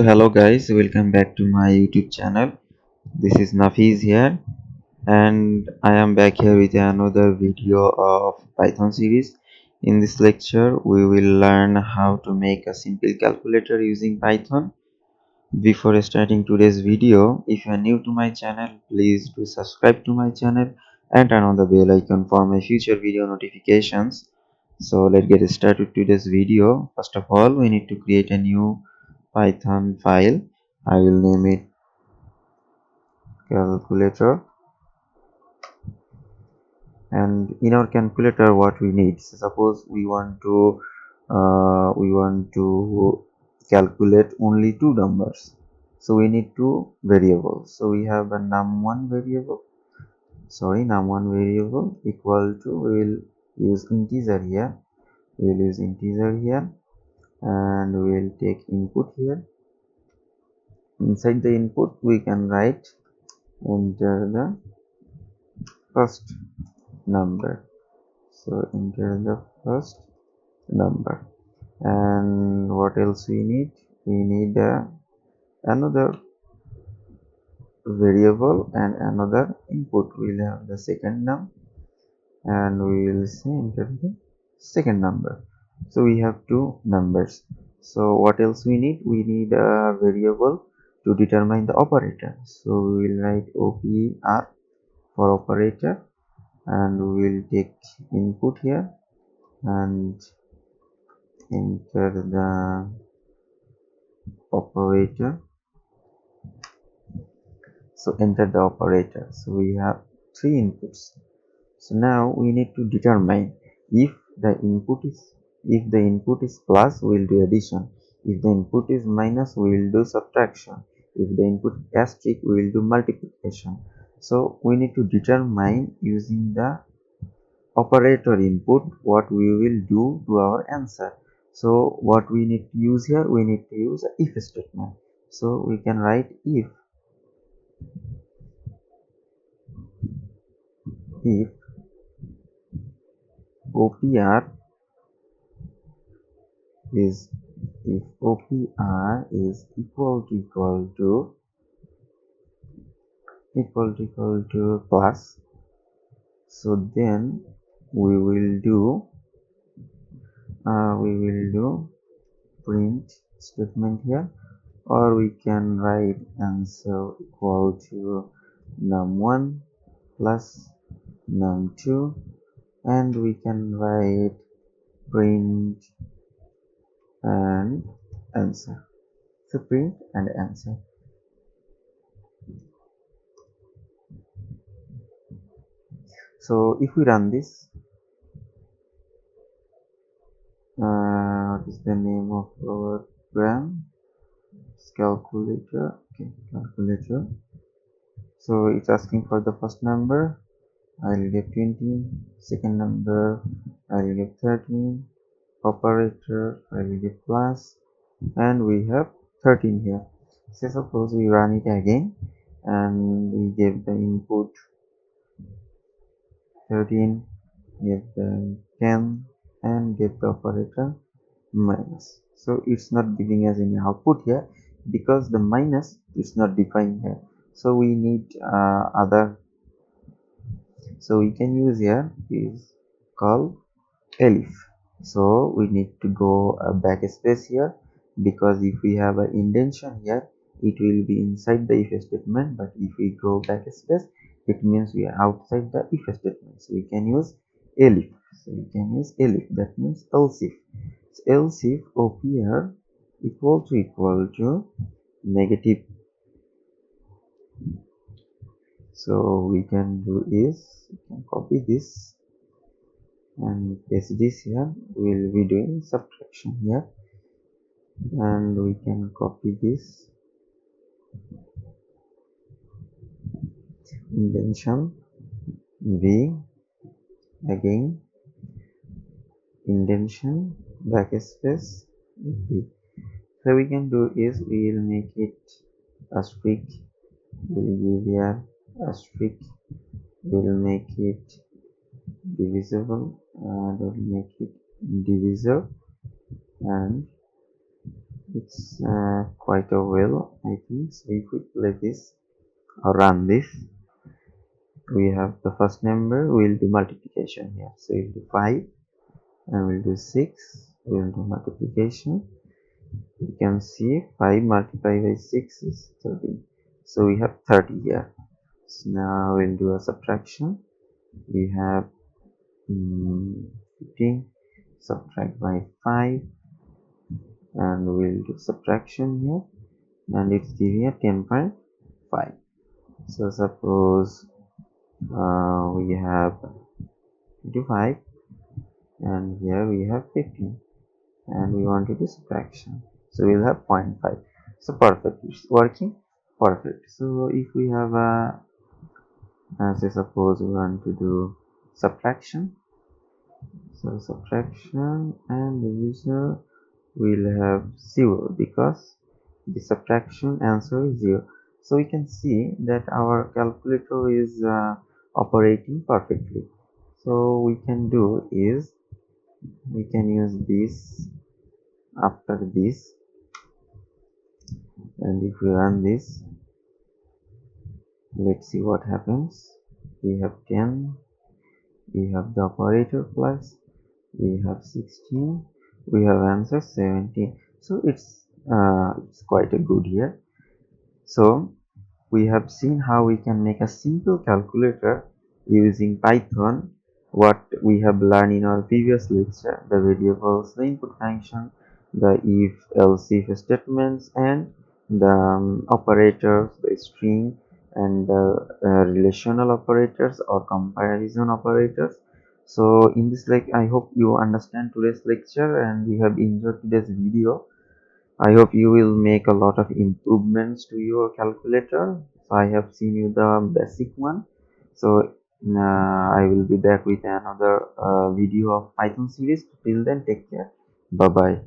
So hello guys, welcome back to my YouTube channel. This is Nafiz here, and I am back here with another video of Python series. In this lecture we will learn how to make a simple calculator using Python. Before starting today's video, if you are new to my channel, please do subscribe to my channel and turn on the bell icon for my future video notifications. So let's get started with today's video. First of all, we need to create a new Python file. I will name it calculator, and in our calculator what we need, so suppose we want to calculate only two numbers, so we need two variables. So we have a num1 variable, num1 variable equal to, we will use integer here, and we will take input here. Inside the input we can write enter the first number, so enter the first number. And what else we need, another variable and another input. We'll have the second num, and we will say enter the second number. So we have two numbers. So what else we need, a variable to determine the operator. So we will write opr for operator, and we will take input here and enter the operator. So enter the operator. So we have three inputs. So now we need to determine if the input is plus, we will do addition. If the input is minus, we will do subtraction. If the input is asterisk, we will do multiplication. So we need to determine using the operator input what we will do to our answer. So what we need to use here, we need to use a if statement. So we can write if OPR is if OPR is equal to plus, so then we will do print statement here, or we can write answer equal to num1 plus num2, and we can write print and answer. So print and answer. So if we run this, what is the name of our program? It's calculator. Okay, calculator. So it's asking for the first number, I'll get 20, second number I'll get 13, operator I'll get plus, and we have 13 here. So suppose we run it again, and we give the input 13, give the 10, and get the operator minus. So it's not giving us any output here because the minus is not defined here. So we need other. So we can use here is called elif. So we need to go a backspace here, because if we have an indentation here, it will be inside the if statement, but if we go backspace, it means we are outside the if statement. So we can use elif. That means else if. So else if OPR equal to negative. So we can do is, we can copy this and paste this here. We will be doing subtraction here, and we can copy this indentation v, again indentation backspace v. So we can do is, we will make it asterisk, we will give here asterisk, we will make it divisible, and we will make it divisor, and It's quite a well, I think. So if we play this or run this, we have the first number, we'll do multiplication here. So we'll do 5 and we'll do 6, we'll do multiplication. You can see 5 multiplied by 6 is 30. So we have 30 here. So now we'll do a subtraction. We have 15, subtract by 5, and we'll do subtraction here, and it's giving a 10.5. So suppose we have 25 and here we have 15 and we want to do subtraction, so we'll have 0.5. So perfect, it's working perfect. So if we have a say suppose we want to do subtraction, so subtraction and division will have 0 because the subtraction answer is 0. So we can see that our calculator is operating perfectly. So we can do is we can use this after this, and if we run this, let's see what happens. We have 10, we have the operator plus, we have 16, we have answer 17. So it's quite a good here. So we have seen how we can make a simple calculator using Python, what we have learned in our previous lecture, the variables, the input function, the if else if statements, and the operators, the string, and the relational operators or comparison operators. So in this, like, I hope you understand today's lecture and you have enjoyed today's video. I hope you will make a lot of improvements to your calculator. So I have seen you the basic one. So I will be back with another video of Python series. Till then, take care. Bye bye.